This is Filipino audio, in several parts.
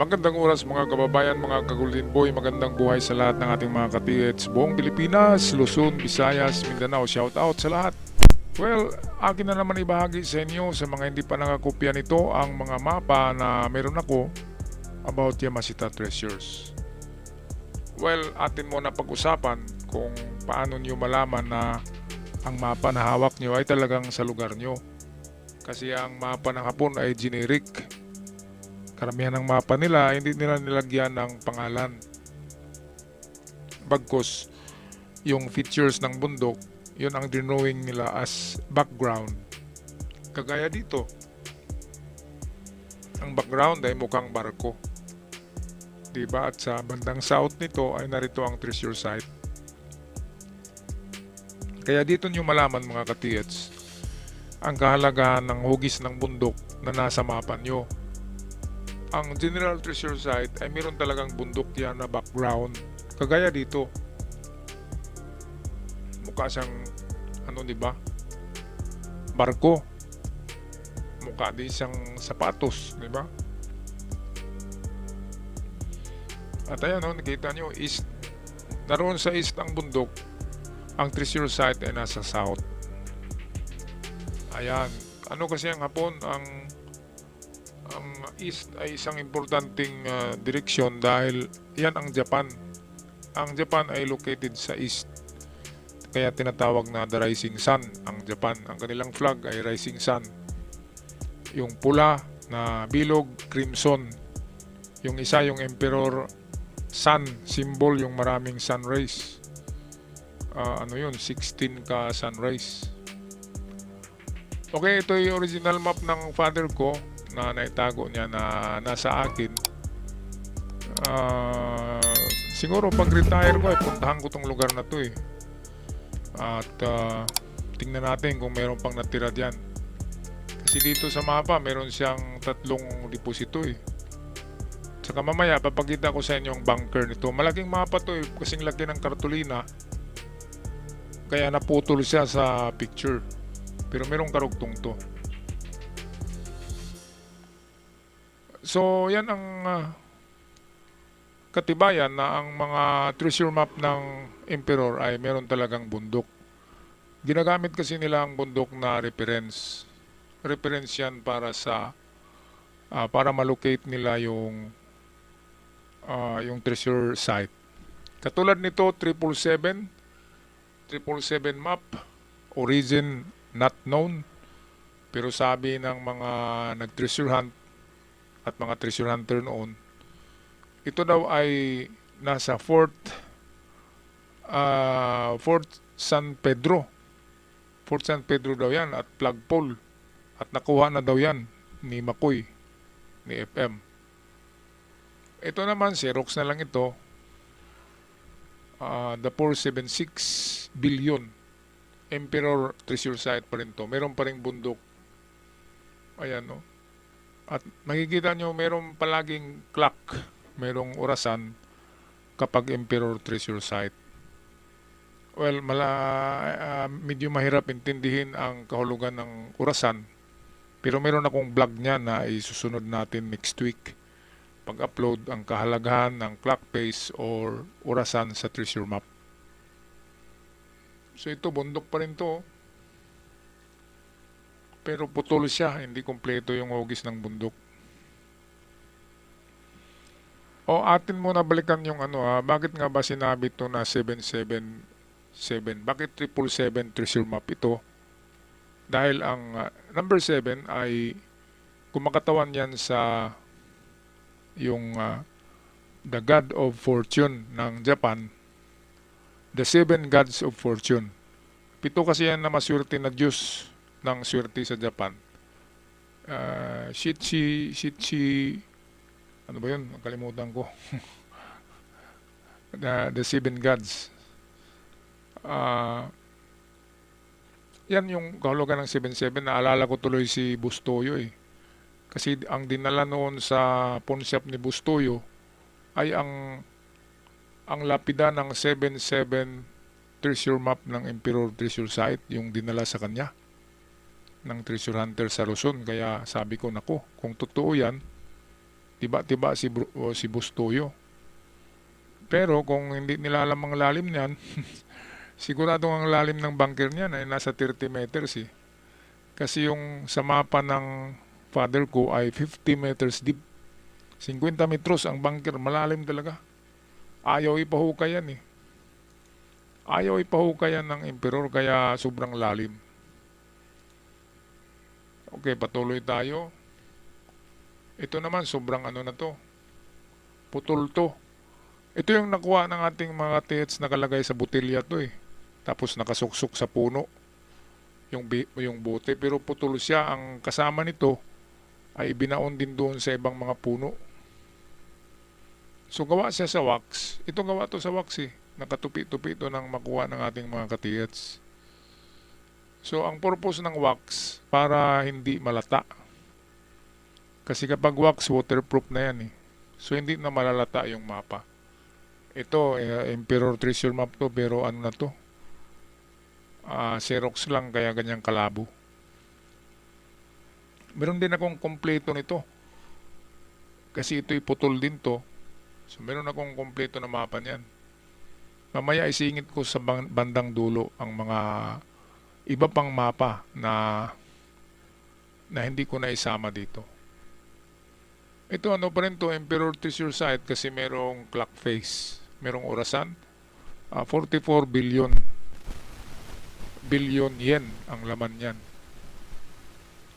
Magandang oras mga kababayan, mga ka-Golden Boy, magandang buhay sa lahat ng ating mga katiyets buong Pilipinas, Luzon, Visayas, Mindanao, shout out sa lahat. Well, akin na naman ibahagi sa inyo sa mga hindi pa nakakopya nito ang mga mapa na meron ako about Yamashita Treasures. Well, atin muna pag-usapan kung paano nyo malaman na ang mapa na hawak nyo ay talagang sa lugar nyo. Kasi ang mapa ng Hapon ay generic. Karamihan ng mapa nila, hindi nila nilagyan ng pangalan. Bagkus, yung features ng bundok, yun ang drawing nila as background. Kagaya dito, ang background ay mukhang barko. Diba? At sa bandang south nito ay narito ang treasure site. Kaya dito nyo malaman mga katiyets, ang kahalagahan ng hugis ng bundok na nasa mapa nyo. Ang general treasure site ay meron talagang bundok yan na background. Kagaya dito. Mukha siyang diba? Barko. Mukha din siyang sapatos, diba? At ayan, nakita nyo, east. Naroon sa east ang bundok. Ang treasure site ay nasa south. Ayan. Ano kasi ang Hapon, ang east ay isang importanteng direksyon dahil yan ang Japan. Ang Japan ay located sa east. Kaya tinatawag na the rising sun ang Japan. Ang kanilang flag ay rising sun. Yung pula na bilog, crimson. Yung isa, yung emperor sun, symbol yung maraming sun rays. 16 ka sun rays. Okay, ito yung original map ng father ko na naitago niya na nasa akin. Siguro pag retire ko ay puntahan ko tong lugar na to eh. At tingnan natin kung meron pang natira diyan. Kasi dito sa mapa meron siyang 3 deposito eh. Saka mamaya papakita ko sa inyo ang bunker nito. Malaking mapa to eh, kasing laki ng kartulina. Kaya naputol siya sa picture. Pero merong karugtong to. So, yan ang katibayan na ang mga treasure map ng Emperor ay meron talagang bundok. Ginagamit kasi nila ang bundok na reference. Reference yan para malocate nila yung treasure site. Katulad nito, 777 map, origin not known. Pero sabi ng mga nag-treasure hunt at mga treasure hunter noon, ito daw ay nasa Fort San Pedro. Fort San Pedro daw yan at flagpole. At nakuha na daw yan ni Makoy, ni FM. Ito naman, Xerox na lang ito. The 476 billion. Emperor treasure site pa rin to. Meron pa rin bundok. Ayan, no? At makikita nyo, merong palaging clock, merong orasan kapag Emperor treasure site. Well, medyo mahirap intindihin ang kahulugan ng orasan. Pero meron akong vlog niya na isusunod natin next week. Pag-upload ang kahalagahan ng clock face or orasan sa treasure map. So ito, bundok pa rin to. Pero putol siya, hindi kompleto yung hugis ng bundok. O atin muna balikan yung bakit nga ba sinabi ito na 777? Bakit 777 treasure map ito? Dahil ang number 7 ay kumakatawan yan sa yung the God of Fortune ng Japan, the 7 Gods of Fortune. 7 kasi yan na maswerte na Diyos ng swerte sa Japan. Ano ba yun? Nakalimutan ko. the 7 Gods. Yan yung kahulugan ng 77. Naalala ko tuloy si Bustoyo eh. Kasi ang dinala noon sa pawn shop ni Bustoyo ay ang lapida ng 77 treasure map ng Emperor Treasure Site, yung dinala sa kanya ng treasure hunter sa Luzon. Kaya sabi ko, nako, kung totoo yan, tiba-tiba si Bustoyo. Pero kung hindi nila alam ang lalim niyan, sigurado ang lalim ng bunker niyan ay nasa 30 meters eh. Kasi yung sa mapa ng father ko ay 50 meters deep. 50 metros ang bunker, malalim talaga. Ayaw ipahukay yan eh. Ayaw ipahukay yan ng emperor kaya sobrang lalim. Okay, patuloy tayo. Ito naman, sobrang ano na to. Putol to. Ito yung nakuha ng ating mga tets nakalagay sa botelya to eh. Tapos nakasuksok sa puno yung bote. Pero putol siya. Ang kasama nito ay ibinaon din doon sa ibang mga puno. So gawa siya sa wax. Ito gawa to sa wax eh. Nakatupi-tupi ito ng makuha ng ating mga katiyats. So ang purpose ng wax para hindi malata. Kasi kapag wax, waterproof na yan eh. So hindi na malalata yung mapa. Ito, Emperor Treasure Map to, pero ano na to? Xerox lang, kaya ganyang kalabo. Meron din akong kompleto nito. Kasi ito'y putol din to. So meron akong kompleto na mapa niyan. Mamaya isingit ko sa bandang dulo ang mga iba pang mapa na hindi ko na isama dito. Ito ano pa rin to, Emperor Treasure Site kasi merong clock face. Merong orasan. 44 billion yen ang laman yan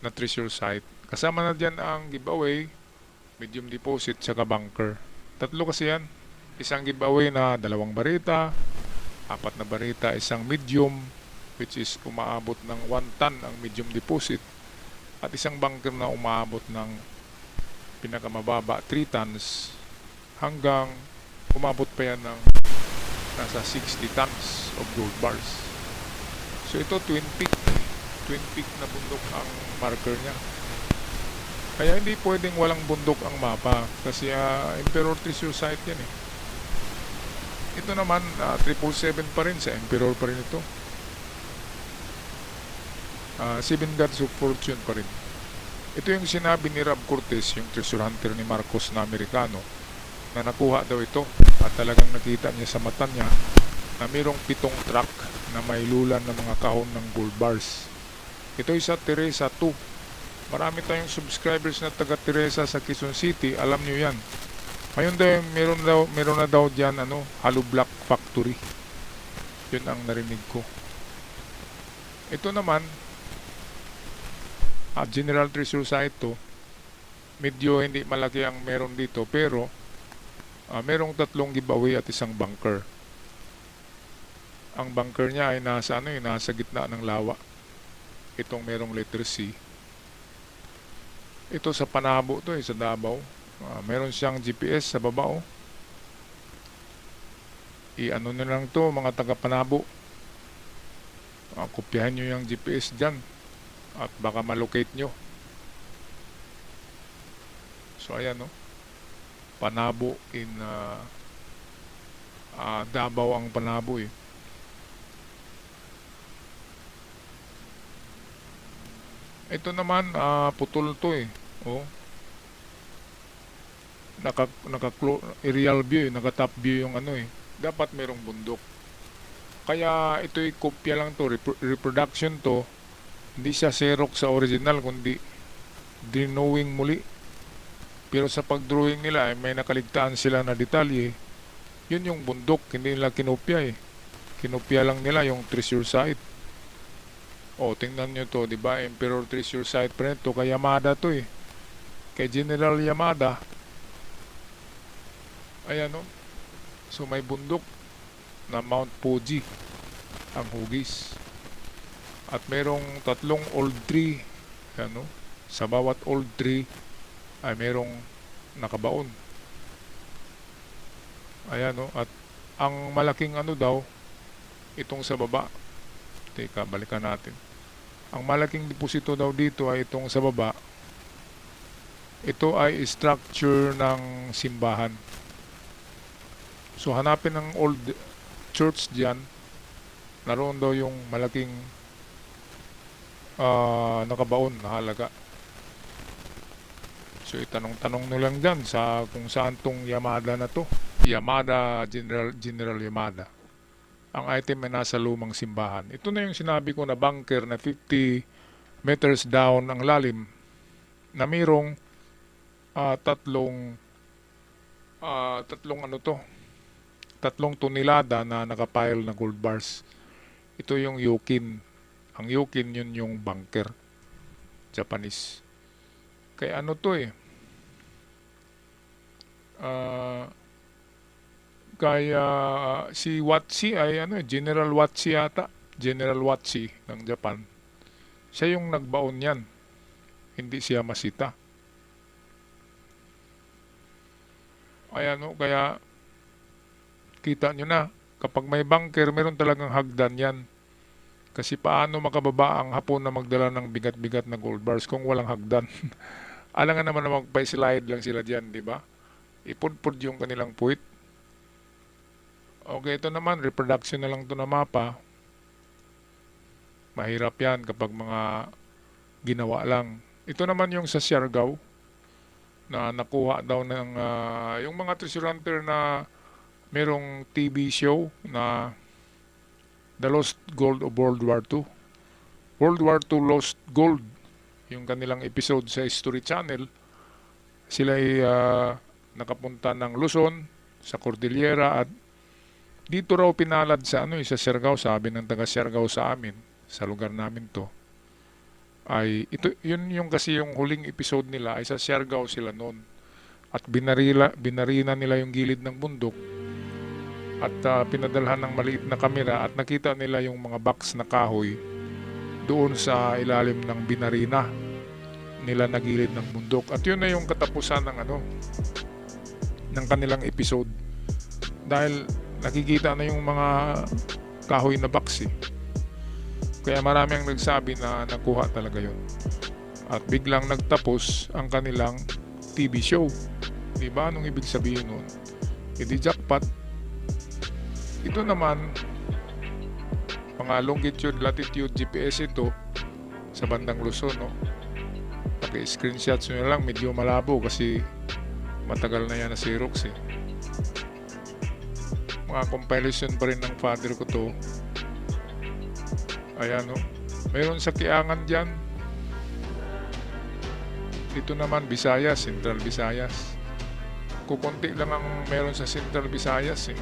na treasure site. Kasama na dyan ang giveaway, medium deposit, saka bunker. Tatlo kasi yan. Isang giveaway na 2 barita, 4 na barita, isang medium, which is umaabot ng 1 ton ang medium deposit, at isang bunker na umaabot ng pinakamababa 3 tons hanggang umabot pa yan ng nasa 60 tons of gold bars. So ito twin peak na bundok ang marker niya. Kaya hindi pwedeng walang bundok ang mapa kasi Emperor Treasure Site yan eh. Ito naman 777 pa rin, sa Emperor pa rin ito. 7 Gods of Fortune pa rin. Ito yung sinabi ni Rob Cortez, yung treasure hunter ni Marcos na Amerikano, na nakuha daw ito at talagang nakita niya sa mata niya na mayroong 7 truck na may lulan ng mga kahon ng gold bars. Ito ay sa Teresa 2. Marami tayong subscribers na taga Teresa sa Quezon City, alam niyo yan. Ngayon daw meron na daw diyan Hollow Block Factory. Yun ang narinig ko. Ito naman General Treasure Site to. Medyo hindi malaki ang meron dito pero merong 3 giveaway at isang bunker. Ang bunker niya ay nasa gitna ng lawa. Itong merong letter C. Ito sa Panabo to sa Davao. Meron siyang GPS sa baba oh. I-ano na lang to mga taga Panabo. Kopyahin nyo yung GPS dyan at baka malocate nyo. So ayan Panabo in Davao ang Panabo eh. Ito naman putol to eh. Oh. Aerial view naka-top view yung dapat merong bundok. Kaya ito'y kopya lang to, reproduction to. Hindi siya Xerox sa original kundi drawing muli. Pero sa pag-drawing nila may nakaligtaan sila na detalye. Yun yung bundok, hindi nila kinopya eh. Kinopya lang nila yung treasure site. Tingnan nyo to, di ba? Emperor Treasure Site pa rin to. Kay Yamada to eh. Kay General Yamada. Ayan So may bundok na Mount Fuji ang hugis. At merong 3 old tree. Sa bawat old tree ay merong nakabaon. Ayan At ang malaking daw itong sa baba. Teka, balikan natin. Ang malaking deposito daw dito ay itong sa baba. Ito ay structure ng simbahan. So hanapin ng old church diyan. Naroon daw yung malaking nakabaon na halaga. So itanong-tanong nyo lang dyan sa kung saan tong Yamada na to. Yamada, General Yamada. Ang item ay nasa lumang simbahan. Ito na yung sinabi ko na bunker na 50 meters down ang lalim na mayroong tatlong tatlong tonelada na nakapile na gold bars. Ito yung Yokin. Ang Yokin yun yung bunker. Japanese. Kaya ano to eh. Kaya si Watsi ay General Watsi yata. General Watsi ng Japan. Siya yung nagbaon yan. Hindi si Yamashita. Kaya kita nyo na, kapag may bunker, meron talagang hagdan yan. Kasi paano makababa ang Hapon na magdala ng bigat-bigat na gold bars kung walang hagdan? Alangan naman na magpa-slide lang sila dyan, di ba? Ipudpud yung kanilang puwit. Okay, ito naman, reproduction na lang ito na mapa. Mahirap yan kapag mga ginawa lang. Ito naman yung sa Siargao na nakuha daw ng yung mga treasure hunter na merong TV show na The Lost Gold of World War II. World War II Lost Gold. Yung kanilang episode sa History Channel. Sila ay nakapunta ng Luzon, sa Cordillera at dito raw pinalad sa sa Siargao, sabi ng taga Siargao sa amin, sa lugar namin to. Ay ito yun yung kasi yung huling episode nila ay sa Siargao sila noon. At binarina nila yung gilid ng bundok at pinadalhan ng maliit na kamera at nakita nila yung mga box na kahoy doon sa ilalim ng binarina nila na gilid ng bundok. At yun na yung katapusan ng ng kanilang episode. Dahil nakikita na yung mga kahoy na box eh. Kaya marami ang nagsabi na nakuha talaga yun. At biglang nagtapos ang kanilang TV show. Diba? Anong ibig sabihin nun? Hindi jackpot. Ito naman, mga longitude, latitude, GPS ito sa bandang Luzon. No? Paki-screenshots nyo lang, medyo malabo kasi matagal na yan na Xerox eh. Mga compilation pa rin ng father ko to. Ayan o. Mayroon sa Kiangan dyan. Dito naman Visayas, Central Visayas. Kukunti lang ang meron sa Central Visayas eh.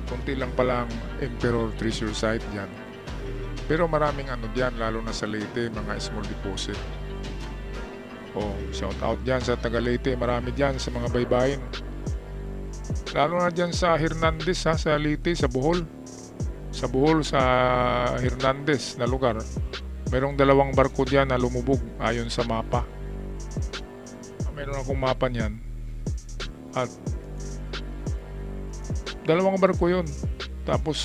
Kunti lang pala ang Emperor Treasure Site dyan. Pero maraming dyan, lalo na sa Leyte, mga small deposit. Shout out dyan sa taga Leyte, marami dyan sa mga baybayin. Lalo na dyan sa Hernandez sa Leyte, sa Bohol. Sa Bohol, sa Hernandez na lugar. Merong 2 barko dyan na lumubog ayon sa mapa. Meron akong mapa niyan. At 2 barko yun. Tapos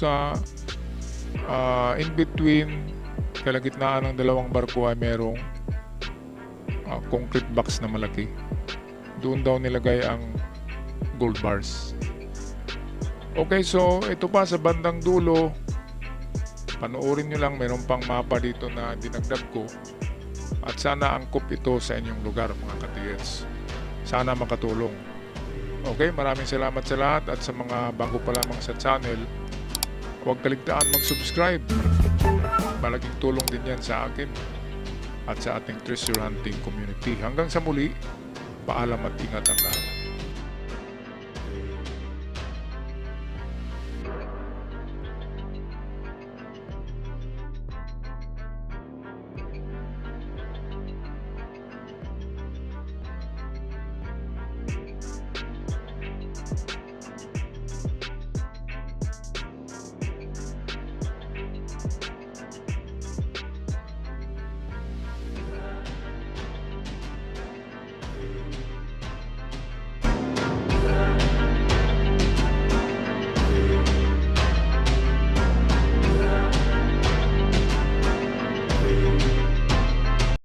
in between, kalagitnaan ng 2 barko ay merong concrete box na malaki. Doon daw nilagay ang gold bars. Okay, so ito pa sa bandang dulo. Panoorin nyo lang, meron pang mapa dito na dinagdag ko. At sana angkop ito sa inyong lugar, mga ka-TH. Sana makatulong. Okay, maraming salamat sa lahat at sa mga bago pa lamang sa channel, huwag kaligtaan mag-subscribe. Malaking tulong din yan sa akin at sa ating treasure hunting community. Hanggang sa muli, paalam at ingat ang lahat.